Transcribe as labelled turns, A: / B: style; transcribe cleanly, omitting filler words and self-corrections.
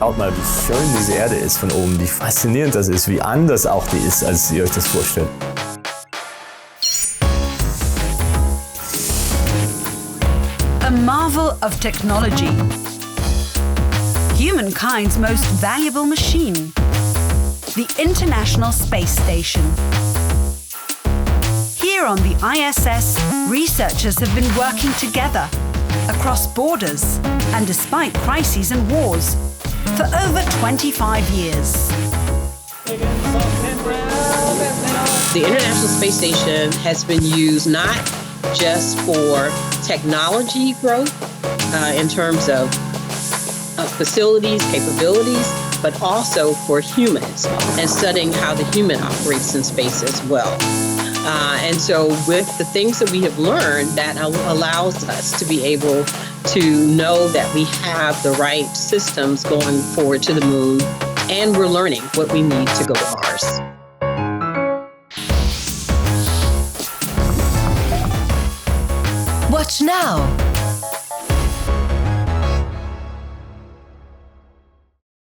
A: Schaut mal, wie schön diese Erde ist von oben, wie faszinierend das ist, wie anders auch die ist, als ihr euch das vorstellt.
B: A marvel of technology. Humankind's most valuable machine. The International Space Station. Here on the ISS, researchers have been working together, across borders, and despite crises and wars, for over 25 years.
C: The International Space Station has been used not just for technology growth in terms of facilities, capabilities, but also for humans and studying how the human operates in space as well. And so with the things that we have learned, that allows us to be able to know that we have the right systems going forward to the moon, and we're learning what we need to go to Mars.
D: Watch now